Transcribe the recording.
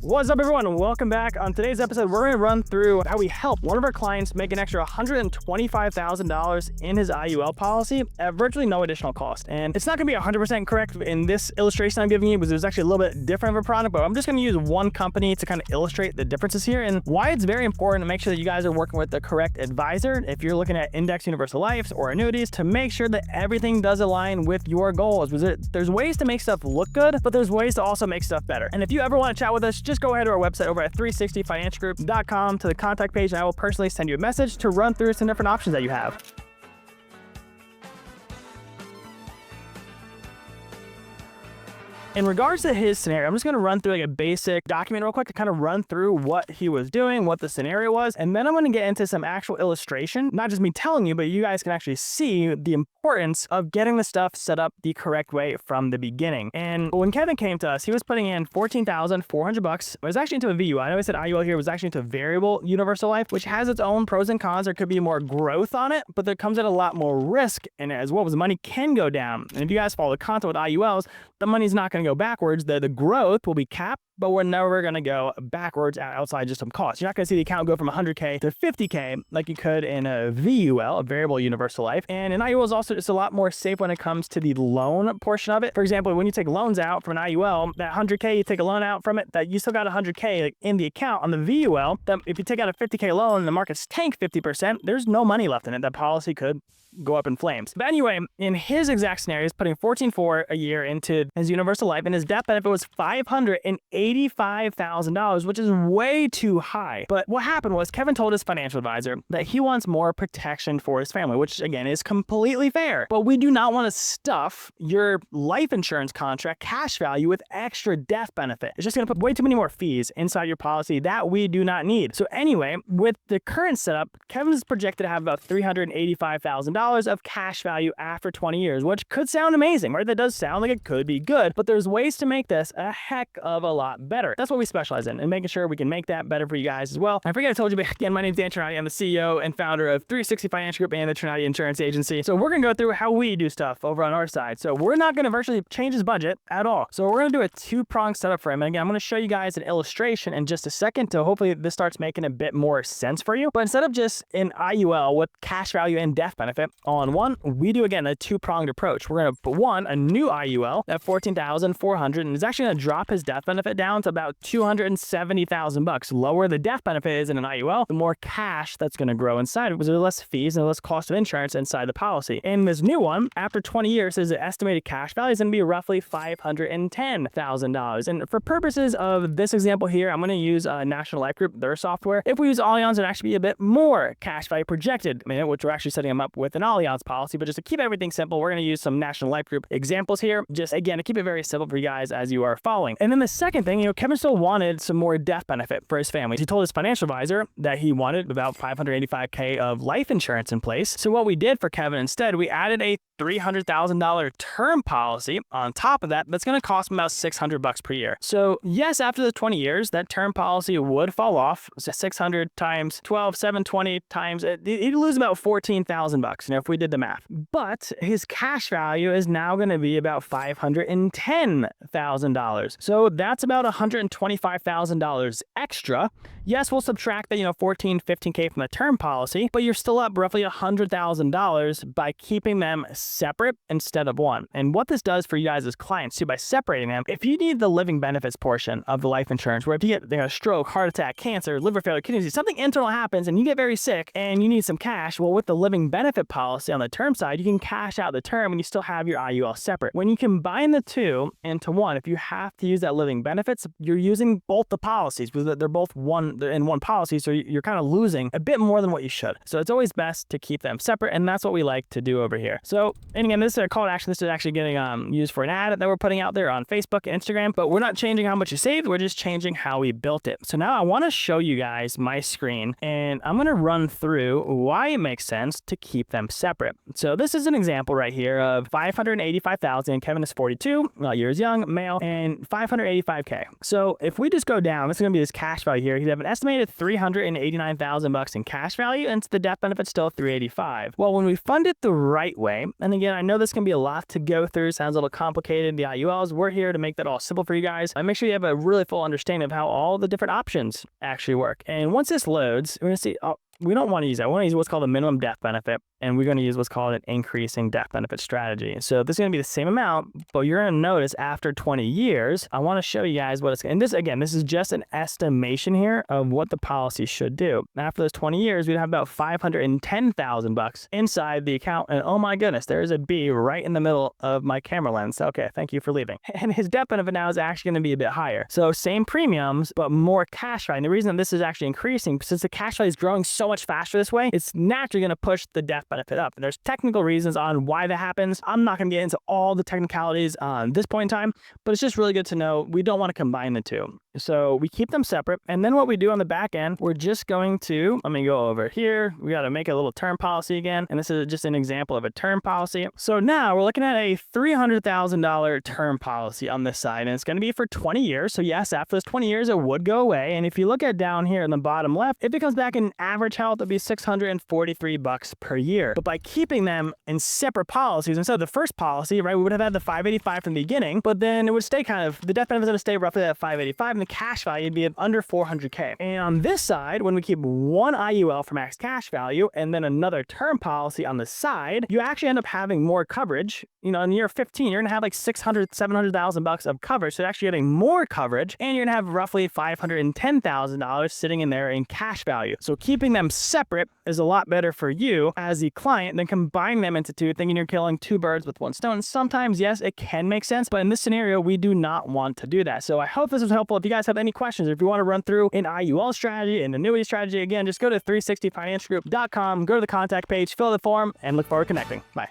What's up, everyone? Welcome back. On today's episode, we're going to run through how we help one of our clients make an extra $125,000 in his IUL policy at virtually no additional cost. And it's not going to be 100% correct in this illustration I'm giving you because it's actually a little bit different of a product, but I'm just going to use one company to kind of illustrate the differences here and why it's very important to make sure that you guys are working with the correct advisor if you're looking at index universal lives or annuities to make sure that everything does align with your goals. There's ways to make stuff look good, but there's ways to also make stuff better. And if you ever want to chat with us, just go ahead to our website over at 360financialgroup.com to the contact page, and I will personally send you a message to run through some different options that you have. In regards to his scenario, I'm just going to run through like a basic document real quick to kind of run through what he was doing, what the scenario was, and then I'm going to get into some actual illustration, not just me telling you, but you guys can actually see the importance of getting the stuff set up the correct way from the beginning. And when Kevin came to us, he was putting in $14,400. It was actually into a VUL. I know I said IUL here, was actually into variable universal life, which has its own pros and cons. There could be more growth on it, but there comes at a lot more risk in it as well, because the money can go down. And if you guys follow the concept with IULs, the money's not going to go backwards. The growth will be capped, but we're never going to go backwards outside just some costs. You're not going to see the account go from 100K to 50K like you could in a VUL, a variable universal life. And an IUL is also just a lot more safe when it comes to the loan portion of it. For example, when you take loans out from an IUL, that 100K, you take a loan out from it, that you still got 100K like in the account. On the VUL, that if you take out a 50K loan and the market's tanked 50%, there's no money left in it. That policy could go up in flames. But anyway, in his exact scenario, he's putting $14,400 a year into his universal life, and his death benefit was $585,000, which is way too high. But what happened was Kevin told his financial advisor that he wants more protection for his family, which again is completely fair. But we do not want to stuff your life insurance contract cash value with extra death benefit. It's just going to put way too many more fees inside your policy that we do not need. So anyway, with the current setup, Kevin's projected to have about $385,000 of cash value after 20 years, which could sound amazing, right? That does sound like it could be good, but there's ways to make this a heck of a lot better. That's what we specialize in, and making sure we can make that better for you guys as well. I forget I told you, but again, my name is Dan Trinati. I'm the CEO and founder of 360 Financial Group and the Trinati Insurance Agency. So we're going to go through how we do stuff over on our side. So we're not going to virtually change his budget at all. So we're going to do a two-pronged setup for him. And again, I'm going to show you guys an illustration in just a second to hopefully this starts making a bit more sense for you. But instead of just an IUL with cash value and death benefit on one, we do again a two-pronged approach. We're going to put a new IUL at $14,400, and it's actually going to drop his death benefit down to about $270,000. Lower the death benefit is in an IUL, the more cash that's going to grow inside because there's less fees and less cost of insurance inside the policy. In this new one, after 20 years, his estimated cash value is going to be roughly $510,000. And for purposes of this example here, I'm going to use National Life Group, their software. If we use Allianz, it'd actually be a bit more cash value projected, which we're actually setting them up with an Allianz policy. But just to keep everything simple, we're going to use some National Life Group examples here, just again to keep it very simple for you guys as you are following. And then the second thing, Kevin still wanted some more death benefit for his family. He told his financial advisor that he wanted about $585K of life insurance in place. So what we did for Kevin instead, we added a $300,000 term policy on top of that. That's going to cost him about $600 per year. So yes, after the 20 years, that term policy would fall off. So 600 times 12, 720 times, he'd lose about $14,000, if we did the math. But his cash value is now going to be about $510,000. So that's about $125,000 extra. Yes, we'll subtract that, 14, 15K from the term policy, but you're still up roughly $100,000 by keeping them separate instead of one. And what this does for you guys as clients too, by separating them, if you need the living benefits portion of the life insurance, where if you get a stroke, heart attack, cancer, liver failure, kidney disease, something internal happens and you get very sick and you need some cash, well, with the living benefit policy on the term side, you can cash out the term and you still have your IUL separate. When you combine the two into one, if you have to use that living benefits, you're using both the policies because they're both in one policy, so you're kind of losing a bit more than what you should. So it's always best to keep them separate, and that's what we like to do over here. So, and again, this is a call to action. This is actually getting used for an ad that we're putting out there on Facebook and Instagram, but we're not changing how much you saved, we're just changing how we built it. So now I want to show you guys my screen, and I'm going to run through why it makes sense to keep them separate. So this is an example right here of $585,000. Kevin is 42 years young, male, and $585K. 400K. So if we just go down, this is going to be this cash value here. He'd have an estimated $389,000 in cash value, and the death benefit's still $385. Well, when we fund it the right way, and again, I know this can be a lot to go through, sounds a little complicated, the IULs, we're here to make that all simple for you guys. I make sure you have a really full understanding of how all the different options actually work. And once this loads, we're going to see, we don't want to use that. We want to use what's called a minimum death benefit, and we're going to use what's called an increasing death benefit strategy. So this is going to be the same amount, but you're going to notice after 20 years, I want to show you guys what it's, and this, again, this is just an estimation here of what the policy should do. After those 20 years, we'd have about $510,000 inside the account, and oh my goodness, there's a B right in the middle of my camera lens. Okay, thank you for leaving. And his death benefit now is actually going to be a bit higher. So same premiums, but more cash value. And the reason that this is actually increasing, since the cash value is growing so much faster this way, it's naturally going to push the death benefit up. And there's technical reasons on why that happens. I'm not going to get into all the technicalities on this point in time, but it's just really good to know we don't want to combine the two. So we keep them separate. And then what we do on the back end, we're just going to, let me go over here. We got to make a little term policy again. And this is just an example of a term policy. So now we're looking at a $300,000 term policy on this side, and it's going to be for 20 years. So yes, after those 20 years, it would go away. And if you look at down here in the bottom left, if it comes back in average health, it'll be $643 per year. But by keeping them in separate policies, instead of the first policy, right, we would have had the 585 from the beginning, but then it would stay kind of, the death benefit is going to stay roughly at 585, and the cash value would be at under 400K. And on this side, when we keep one IUL for max cash value and then another term policy on the side, you actually end up having more coverage. You know, in year 15, you're gonna have like $700,000 of coverage. So you're actually getting more coverage, and you're gonna have roughly $510,000 sitting in there in cash value. So keeping them separate is a lot better for you as the client than combining them into two, thinking you're killing two birds with one stone. Sometimes, yes, it can make sense, but in this scenario, we do not want to do that. So I hope this was helpful. If you guys have any questions, or if you want to run through an IUL strategy, an annuity strategy, again, just go to 360financialgroup.com, go to the contact page, fill out the form, and look forward to connecting. Bye.